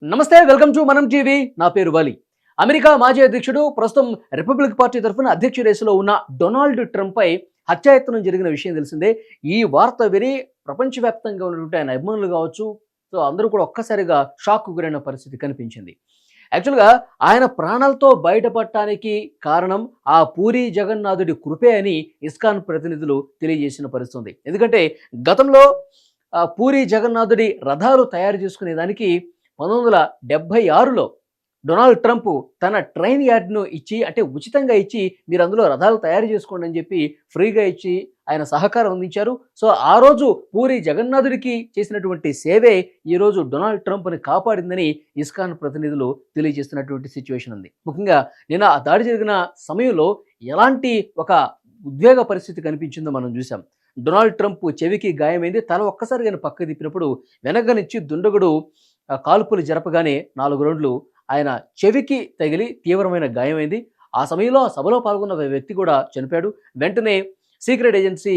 నమస్తే, welcome to మనం TV. నా పేరు వలి. అమెరికా మాజీ అధ్యక్షుడు, ప్రస్తుతం రిపబ్లిక్ పార్టీ తరఫున అధ్యక్ష రేసులో ఉన్న డొనాల్డ్ ట్రంప్ పై హత్యాయత్నం జరిగిన విషయం తెలిసిందే. ఈ వార్త విని ప్రపంచవ్యాప్తంగా ఉన్నటువంటి ఆయన అభిమానులు కావచ్చు, సో అందరూ కూడా ఒక్కసారిగా షాక్ గురైన పరిస్థితి కనిపించింది. యాక్చువల్గా ఆయన ప్రాణాలతో బయటపడటానికి కారణం ఆ పూరి జగన్నాథుడి కృపే అని ఇస్కాన్ ప్రతినిధులు తెలియజేసిన పరిస్థితి ఉంది. ఎందుకంటే గతంలో పూరి జగన్నాథుడి రథాలు తయారు చేసుకునే దానికి 1976లో డొనాల్డ్ ట్రంప్ తన ట్రైన్ యార్డ్‌ను ఇచ్చి, అంటే ఉచితంగా ఇచ్చి, మీరు అందులో రథాలు తయారు చేసుకోండి అని చెప్పి ఫ్రీగా ఇచ్చి ఆయన సహకారం అందించారు. సో ఆ రోజు పూరి జగన్నాథుడికి చేసినటువంటి సేవే ఈరోజు డొనాల్డ్ ట్రంప్‌ని కాపాడిందని ఇస్కాన్ ప్రతినిధులు తెలియజేస్తున్నటువంటి సిట్యుయేషన్ ఉంది. ముఖ్యంగా నిన్న ఆ దాడి జరిగిన సమయంలో ఎలాంటి ఒక ఉద్వేగ పరిస్థితి కనిపించిందో మనం చూసాం. డొనాల్డ్ ట్రంప్ చెవికి గాయమైంది. తల ఒక్కసారిగా ఆయన పక్కకు తిప్పినప్పుడు వెనక నుంచి దుండగుడు కాల్పులు జరపగానే 4 రౌండ్లు ఆయన చెవికి తగిలి తీవ్రమైన గాయమైంది. ఆ సమయంలో ఆ సభలో పాల్గొన్న వ్యక్తి కూడా చనిపోయాడు. వెంటనే సీక్రెట్ ఏజెన్సీ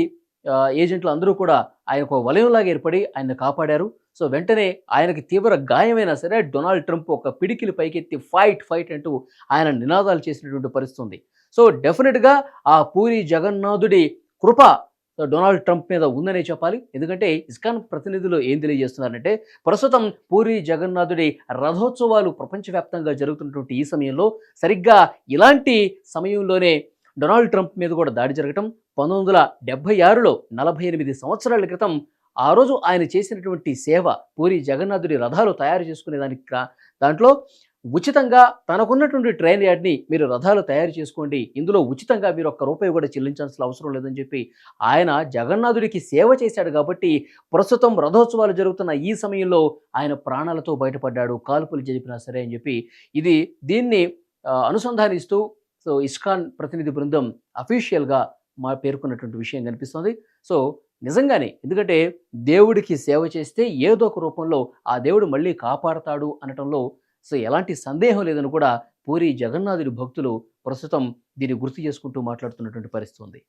ఏజెంట్లు అందరూ కూడా ఆయనకు వలయంలాగా ఏర్పడి ఆయన్ని కాపాడారు. సో వెంటనే ఆయనకి తీవ్ర గాయమైనా సరే డొనాల్డ్ ట్రంప్ ఒక పిడికిలి పైకెత్తి ఫైట్ ఫైట్ అంటూ ఆయన నినాదాలు చేసినటువంటి పరిస్థితి ఉంది. సో డెఫినెట్‌గా ఆ పూరి జగన్నాథుడి కృప డొనాల్డ్ ట్రంప్ మీద ఉందనే చెప్పాలి. ఎందుకంటే ఇస్కాన్ ప్రతినిధులు ఏం తెలియజేస్తున్నారంటే, ప్రస్తుతం పూరి జగన్నాథుడి రథోత్సవాలు ప్రపంచవ్యాప్తంగా జరుగుతున్నటువంటి ఈ సమయంలో సరిగ్గా ఇలాంటి సమయంలోనే డొనాల్డ్ ట్రంప్ మీద కూడా దాడి జరగటం 1976లో 48 సంవత్సరాల క్రితం ఆ రోజు ఆయన చేసినటువంటి సేవ, పూరి జగన్నాథుడి రథాలు తయారు చేసుకునే దాంట్లో ఉచితంగా తనకున్నటువంటి ట్రైన్ యార్డ్‌ని మీరు రథాలు తయారు చేసుకోండి, ఇందులో ఉచితంగా మీరు ఒక్క రూపాయి కూడా చెల్లించాల్సిన అవసరం లేదని చెప్పి ఆయన జగన్నాథుడికి సేవ చేశాడు కాబట్టి ప్రస్తుతం రథోత్సవాలు జరుగుతున్న ఈ సమయంలో ఆయన ప్రాణాలతో బయటపడ్డాడు, కాల్పులు జరిపినా సరే అని చెప్పి దీన్ని అనుసంధానిస్తూ సో ఇస్కాన్ ప్రతినిధి బృందం అఫీషియల్‌గా పేర్కొన్నటువంటి విషయం కనిపిస్తుంది. సో నిజంగానే, ఎందుకంటే దేవుడికి సేవ చేస్తే ఏదో ఒక రూపంలో ఆ దేవుడు మళ్ళీ కాపాడతాడు అనటంలో సో ఎలాంటి సందేహం లేదని కూడా పూరి జగన్నాథుడి భక్తులు ప్రస్తుతం దీన్ని గుర్తు చేసుకుంటూ మాట్లాడుతున్నటువంటి పరిస్థితి ఉంది.